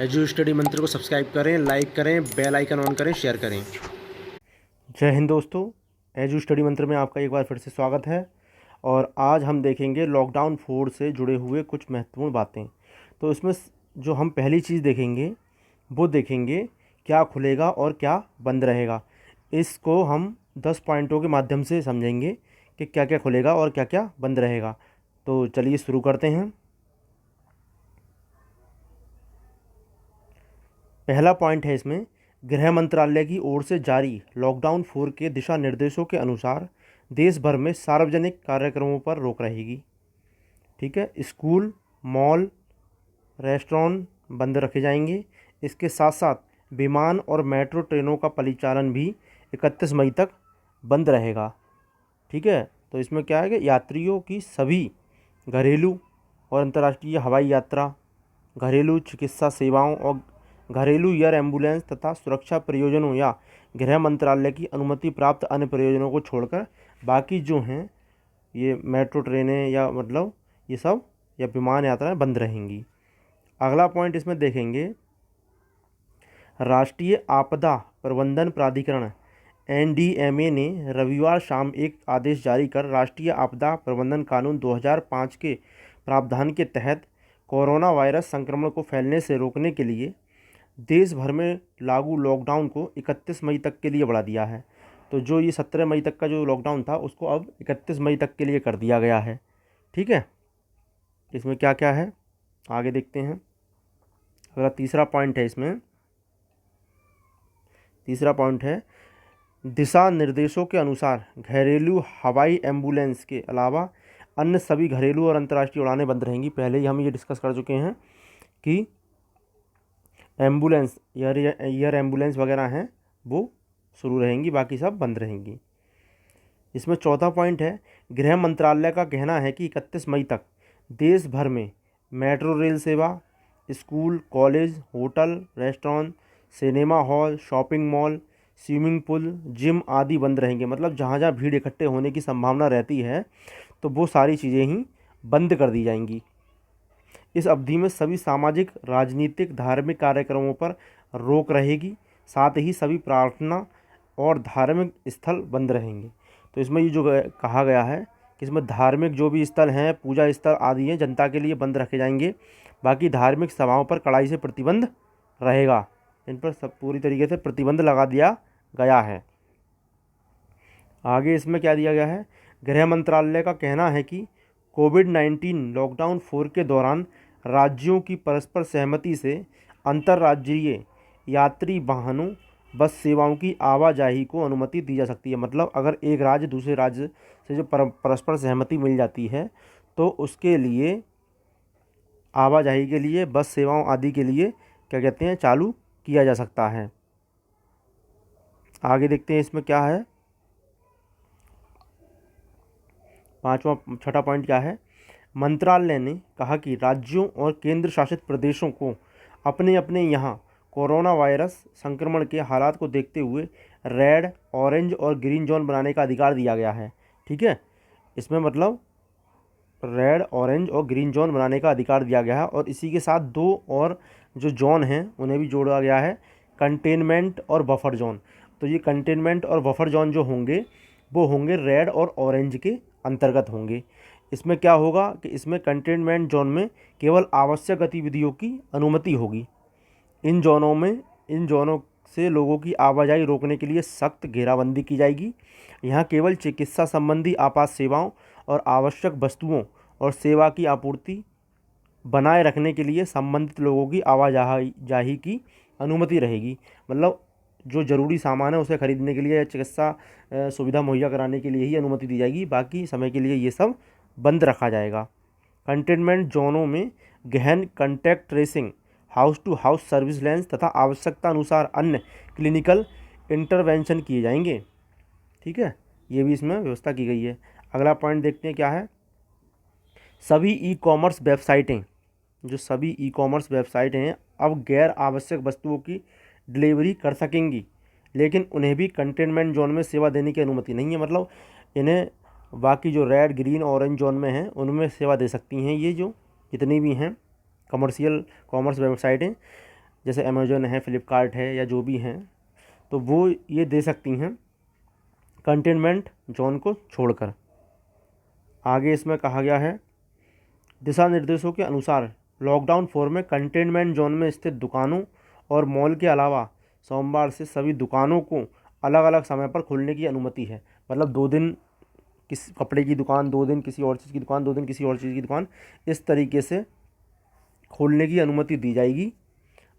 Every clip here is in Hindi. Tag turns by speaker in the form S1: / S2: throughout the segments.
S1: एजू स्टडी मंत्र को सब्सक्राइब करें, लाइक करें, बेल आइकन ऑन करें, शेयर करें।
S2: जय हिंद दोस्तों, एजू स्टडी मंत्र में आपका एक बार फिर से स्वागत है। और आज हम देखेंगे लॉकडाउन 4 से जुड़े हुए कुछ महत्वपूर्ण बातें। तो इसमें जो हम पहली चीज़ देखेंगे वो देखेंगे क्या खुलेगा और क्या बंद रहेगा। इसको हम 10 पॉइंटों के माध्यम से समझेंगे कि क्या क्या खुलेगा और क्या क्या बंद रहेगा। तो चलिए शुरू करते हैं। पहला पॉइंट है इसमें, गृह मंत्रालय की ओर से जारी लॉकडाउन 4 के दिशा निर्देशों के अनुसार देश भर में सार्वजनिक कार्यक्रमों पर रोक रहेगी। ठीक है, स्कूल, मॉल, रेस्टोरेंट बंद रखे जाएंगे। इसके साथ साथ विमान और मेट्रो ट्रेनों का परिचालन भी 31 मई तक बंद रहेगा। ठीक है, तो इसमें क्या है कि यात्रियों की सभी घरेलू और अंतर्राष्ट्रीय हवाई यात्रा, घरेलू चिकित्सा सेवाओं और घरेलू एयर एम्बुलेंस तथा सुरक्षा प्रयोजनों या गृह मंत्रालय की अनुमति प्राप्त अन्य प्रयोजनों को छोड़कर बाकी जो हैं ये मेट्रो ट्रेनें या मतलब ये सब या विमान यात्राएं बंद रहेंगी। अगला पॉइंट इसमें देखेंगे, राष्ट्रीय आपदा प्रबंधन प्राधिकरण एनडीएमए ने रविवार शाम एक आदेश जारी कर राष्ट्रीय आपदा प्रबंधन कानून 2005 के प्रावधान के तहत कोरोना वायरस संक्रमण को फैलने से रोकने के लिए देश भर में लागू लॉकडाउन को 31 मई तक के लिए बढ़ा दिया है। तो जो ये 17 मई तक का जो लॉकडाउन था उसको अब 31 मई तक के लिए कर दिया गया है। ठीक है, इसमें क्या क्या है आगे देखते हैं। अगला तीसरा पॉइंट है इसमें, तीसरा पॉइंट है, दिशा निर्देशों के अनुसार घरेलू हवाई एम्बुलेंस के अलावा अन्य सभी घरेलू और अंतर्राष्ट्रीय उड़ानें बंद रहेंगी। पहले ही हम ये डिस्कस कर चुके हैं कि एम्बुलेंस एयर एम्बुलेंस वगैरह हैं वो शुरू रहेंगी, बाकी सब बंद रहेंगी। इसमें चौथा पॉइंट है, गृह मंत्रालय का कहना है कि 31 मई तक देश भर में मेट्रो रेल सेवा, school, college, hotel, restaurant, cinema hall, shopping mall, swimming pool, gym आदि बंद रहेंगे। मतलब जहाँ जहाँ भीड़ इकट्ठे होने की संभावना रहती है तो वो सारी चीज़ें ही बंद कर दी जाएंगी। इस अवधि में सभी सामाजिक, राजनीतिक, धार्मिक कार्यक्रमों पर रोक रहेगी। साथ ही सभी प्रार्थना और धार्मिक स्थल बंद रहेंगे। तो इसमें ये जो कहा गया है कि इसमें धार्मिक जो भी स्थल हैं, पूजा स्थल आदि हैं, जनता के लिए बंद रखे जाएंगे। बाकी धार्मिक सभाओं पर कड़ाई से प्रतिबंध रहेगा। इन पर सब पूरी तरीके से प्रतिबंध लगा दिया गया है। आगे इसमें क्या दिया गया है, गृह मंत्रालय का कहना है कि कोविड-19 लॉकडाउन 4 के दौरान राज्यों की परस्पर सहमति से अंतर्राज्यीय यात्री वाहनों, बस सेवाओं की आवाजाही को अनुमति दी जा सकती है। मतलब अगर एक राज्य दूसरे राज्य से जो परस्पर सहमति मिल जाती है तो उसके लिए आवाजाही के लिए, बस सेवाओं आदि के लिए क्या कहते हैं, चालू किया जा सकता है। आगे देखते हैं इसमें क्या है, छठा पॉइंट क्या है, मंत्रालय ने कहा कि राज्यों और केंद्र शासित प्रदेशों को अपने अपने यहाँ कोरोना वायरस संक्रमण के हालात को देखते हुए रेड, ऑरेंज और ग्रीन जोन बनाने का अधिकार दिया गया है। ठीक है, इसमें मतलब रेड, ऑरेंज और ग्रीन जोन बनाने का अधिकार दिया गया है। और इसी के साथ दो और जो जोन हैं उन्हें भी जोड़ा गया है, कंटेनमेंट और बफर जोन। तो ये कंटेनमेंट और बफर जोन जो होंगे वो होंगे रेड और ऑरेंज के अंतर्गत होंगे। इसमें क्या होगा कि इसमें कंटेनमेंट जोन में केवल आवश्यक गतिविधियों की अनुमति होगी। इन जोनों से लोगों की आवाजाही रोकने के लिए सख्त घेराबंदी की जाएगी। यहाँ केवल चिकित्सा संबंधी आपात सेवाओं और आवश्यक वस्तुओं और सेवा की आपूर्ति बनाए रखने के लिए संबंधित लोगों की आवाजाही की अनुमति रहेगी। मतलब जो ज़रूरी सामान है उसे खरीदने के लिए या चिकित्सा सुविधा मुहैया कराने के लिए ही अनुमति दी जाएगी। बाकी समय के लिए ये सब बंद रखा जाएगा। कंटेनमेंट जोनों में गहन contact tracing, house to house surveillance तथा आवश्यकता अनुसार अन्य क्लिनिकल इंटरवेंशन किए जाएंगे। ठीक है, ये भी इसमें व्यवस्था की गई है। अगला पॉइंट देखते हैं क्या है, सभी ई कॉमर्स वेबसाइटें, जो सभी ई कॉमर्स वेबसाइटें हैं अब गैर आवश्यक वस्तुओं की डिलीवरी कर सकेंगी, लेकिन उन्हें भी कंटेनमेंट जोन में सेवा देने की अनुमति नहीं है। मतलब इन्हें बाकी जो रेड, ग्रीन, ऑरेंज जोन में हैं उनमें सेवा दे सकती हैं ये जो जितनी भी हैं कमर्शियल कॉमर्स वेबसाइटें। जैसे अमेज़न है, फ्लिपकार्ट है या जो भी हैं, तो वो ये दे सकती हैं कंटेनमेंट जोन को छोड़कर। आगे इसमें कहा गया है दिशा निर्देशों के अनुसार लॉकडाउन 4 में कंटेनमेंट जोन में स्थित दुकानों और मॉल के अलावा सोमवार से सभी दुकानों को अलग अलग समय पर खोलने की अनुमति है। मतलब 2 दिन किसी कपड़े की दुकान, 2 दिन किसी और चीज़ की दुकान, 2 दिन किसी और चीज़ की दुकान, इस तरीके से खोलने की अनुमति दी जाएगी,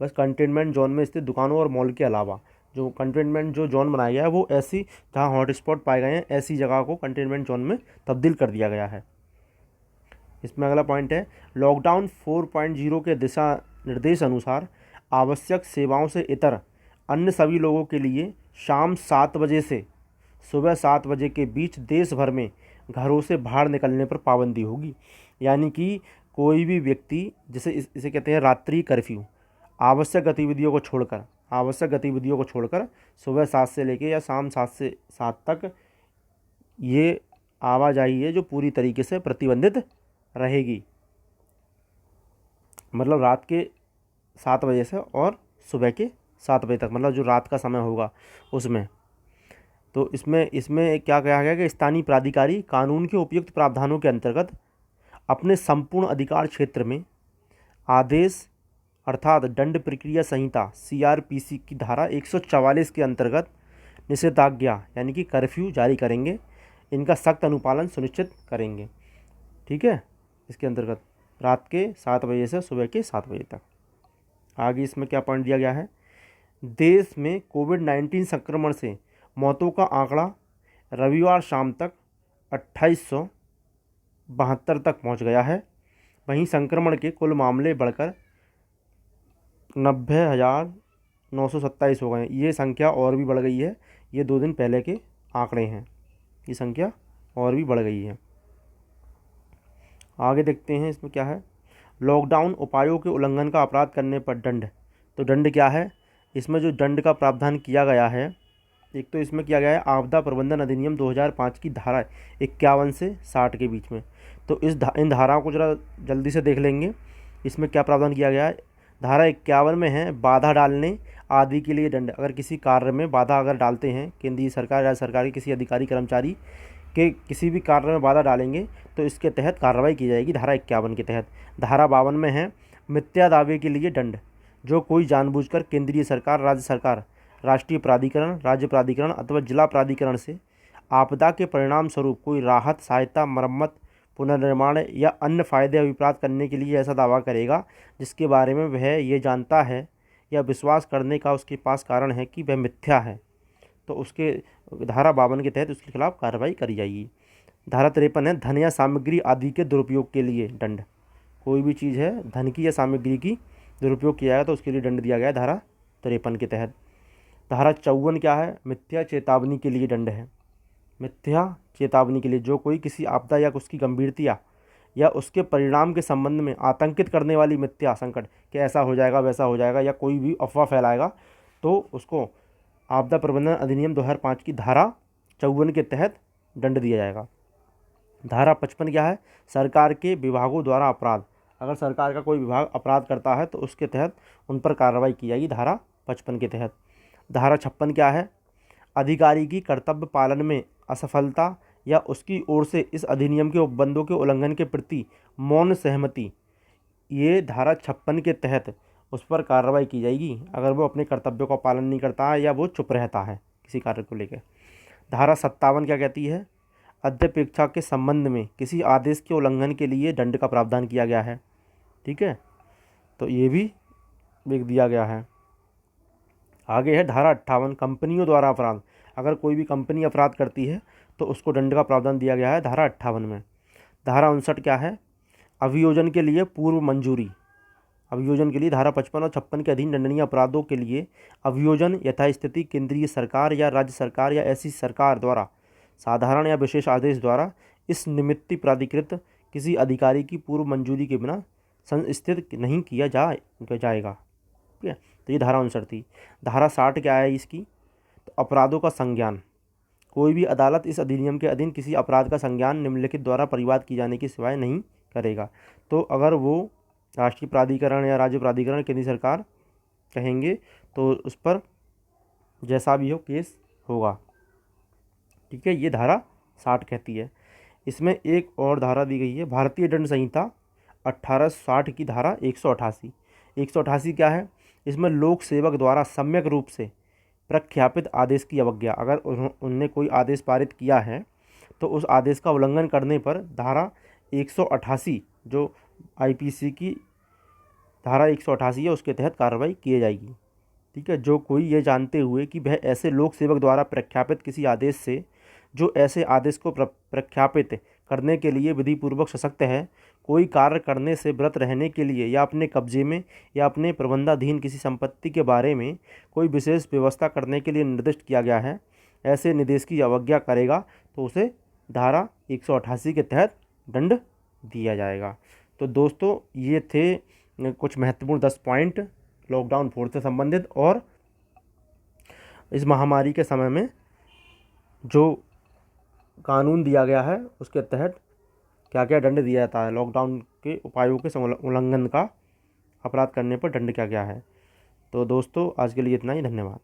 S2: बस कंटेनमेंट जोन में स्थित दुकानों और मॉल के अलावा। जो कंटेनमेंट जो जोन बनाया गया है वो ऐसी जहाँ हॉटस्पॉट पाए गए हैं ऐसी जगह को कंटेनमेंट जोन में तब्दील कर दिया गया है। इसमें अगला पॉइंट है लॉकडाउन 4.0 के दिशा निर्देश अनुसार आवश्यक सेवाओं से इतर अन्य सभी लोगों के लिए शाम 7 बजे से सुबह 7 बजे के बीच देश भर में घरों से बाहर निकलने पर पाबंदी होगी। यानी कि कोई भी व्यक्ति, जैसे इसे कहते हैं रात्रि कर्फ्यू, आवश्यक गतिविधियों को छोड़कर सुबह 7 से लेकर या शाम 7 से 7 तक ये आवाजाही है जो पूरी तरीके से प्रतिबंधित रहेगी। मतलब रात के 7 बजे से और सुबह के 7 बजे तक, मतलब जो रात का समय होगा उसमें। तो इसमें क्या कहा गया कि स्थानीय प्राधिकारी कानून के उपयुक्त प्रावधानों के अंतर्गत अपने संपूर्ण अधिकार क्षेत्र में आदेश अर्थात दंड प्रक्रिया संहिता CRPC की धारा 144 के अंतर्गत निषेधाज्ञा यानी कि कर्फ्यू जारी करेंगे। इनका सख्त अनुपालन सुनिश्चित करेंगे। ठीक है, इसके अंतर्गत रात के 7 बजे से सुबह के 7 बजे तक। आगे इसमें क्या पॉइंट दिया गया है, देश में कोविड-19 संक्रमण से मौतों का आंकड़ा रविवार शाम तक 2872 तक पहुंच गया है। वहीं संक्रमण के कुल मामले बढ़कर 90,927 हो गए हैं। ये संख्या और भी बढ़ गई है, ये 2 दिन पहले के आंकड़े हैं, ये संख्या और भी बढ़ गई है। आगे देखते हैं इसमें क्या है, लॉकडाउन उपायों के उल्लंघन का अपराध करने पर दंड। तो दंड क्या है, इसमें जो दंड का प्रावधान किया गया है, एक तो इसमें किया गया है आपदा प्रबंधन अधिनियम 2005 की धारा 51 से 60 के बीच में। तो इन धाराओं को जरा जल्दी से देख लेंगे। इसमें क्या प्रावधान किया गया है, धारा 51 में है बाधा डालने आदि के लिए दंड। अगर किसी कार्य में बाधा अगर डालते हैं, केंद्रीय सरकार राज्य सरकार के किसी अधिकारी कर्मचारी के किसी भी कार्य में बाधा डालेंगे तो इसके तहत कार्रवाई की जाएगी धारा 51 के तहत। धारा 52 में है मिथ्या दावे के लिए दंड। जो कोई जानबूझकर केंद्रीय सरकार राज्य सरकार राष्ट्रीय प्राधिकरण राज्य प्राधिकरण अथवा जिला प्राधिकरण से आपदा के परिणाम स्वरूप कोई राहत सहायता मरम्मत पुनर्निर्माण या अन्य फायदे अभिप्राप्त करने के लिए ऐसा दावा करेगा जिसके बारे में वह ये जानता है या विश्वास करने का उसके पास कारण है कि वह मिथ्या है, तो उसके धारा 52 के तहत उसके खिलाफ कार्रवाई करी जाएगी। धारा 53 है धन या सामग्री आदि के दुरुपयोग के लिए दंड। कोई भी चीज़ है धन की या सामग्री की दुरुपयोग किया जाएगा तो उसके लिए दंड दिया गया है धारा 53 के तहत। धारा 54 क्या है, मिथ्या चेतावनी के लिए दंड है। मिथ्या चेतावनी के लिए जो कोई किसी आपदा या उसकी गंभीरता या उसके परिणाम के संबंध में आतंकित करने वाली मिथ्या संकट कि ऐसा हो जाएगा वैसा हो जाएगा या कोई भी अफवाह फैलाएगा तो उसको आपदा प्रबंधन अधिनियम 2005 की धारा 54 के तहत दंड दिया जाएगा। धारा 55 क्या है, सरकार के विभागों द्वारा अपराध। अगर सरकार का कोई विभाग अपराध करता है तो उसके तहत उन पर कार्रवाई की जाएगी धारा 55 के तहत। धारा 56 क्या है, अधिकारी की कर्तव्य पालन में असफलता या उसकी ओर से इस अधिनियम के उपबंधों के उल्लंघन के प्रति मौन सहमति, ये धारा 56 के तहत उस पर कार्रवाई की जाएगी अगर वो अपने कर्तव्यों का पालन नहीं करता है या वो चुप रहता है किसी कार्य को लेकर। धारा 57 क्या कहती है, अध्यपेक्षा के संबंध में किसी आदेश के उल्लंघन के लिए दंड का प्रावधान किया गया है। ठीक है, तो ये भी लिख दिया गया है। आगे है धारा 58 कंपनियों द्वारा अपराध। अगर कोई भी कंपनी अपराध करती है तो उसको दंड का प्रावधान दिया गया है धारा 58 में। धारा 59 क्या है, अभियोजन के लिए पूर्व मंजूरी। अभियोजन के लिए धारा 55 और 56 के अधीन दंडनीय अपराधों के लिए अभियोजन यथास्थिति केंद्रीय सरकार या राज्य सरकार या ऐसी सरकार द्वारा साधारण या विशेष आदेश द्वारा इस निमित्त प्राधिकृत किसी अधिकारी की पूर्व मंजूरी के बिना संस्थित नहीं किया जाएगा। ठीक है, तो ये धारा 59 थी। धारा 60 क्या है इसकी, तो अपराधों का संज्ञान। कोई भी अदालत इस अधिनियम के अधीन किसी अपराध का संज्ञान निम्नलिखित द्वारा परिवाद की जाने की सिवाय नहीं करेगा। तो अगर वो राष्ट्रीय प्राधिकरण या राज्य प्राधिकरण केंद्रीय सरकार कहेंगे तो उस पर जैसा भी हो केस होगा। ठीक है, ये धारा 60 कहती है। इसमें एक और धारा दी गई है, भारतीय दंड संहिता 1860 की धारा 188। 188 क्या है? इसमें लोक सेवक द्वारा सम्यक रूप से प्रख्यापित आदेश की अवज्ञा, अगर उनने कोई आदेश पारित किया है तो उस आदेश का उल्लंघन करने पर धारा 188 जो आईपीसी की धारा 188 है उसके तहत कार्रवाई की जाएगी। ठीक है, जो कोई ये जानते हुए कि वह ऐसे लोक सेवक द्वारा प्रख्यापित किसी आदेश से जो ऐसे आदेश को प्रख्यापित करने के लिए विधिपूर्वक सशक्त है, कोई कार्य करने से व्रत रहने के लिए या अपने कब्जे में या अपने प्रबंधाधीन किसी संपत्ति के बारे में कोई विशेष व्यवस्था करने के लिए निर्दिष्ट किया गया है, ऐसे निर्देश की अवज्ञा करेगा तो उसे धारा 188 के तहत दंड दिया जाएगा। तो दोस्तों ये थे कुछ महत्वपूर्ण 10 पॉइंट लॉकडाउन 4 से संबंधित और इस महामारी के समय में जो कानून दिया गया है उसके तहत क्या क्या दंड दिया जाता है, लॉकडाउन के उपायों के उल्लंघन का अपराध करने पर दंड क्या क्या है। तो दोस्तों आज के लिए इतना ही, धन्यवाद।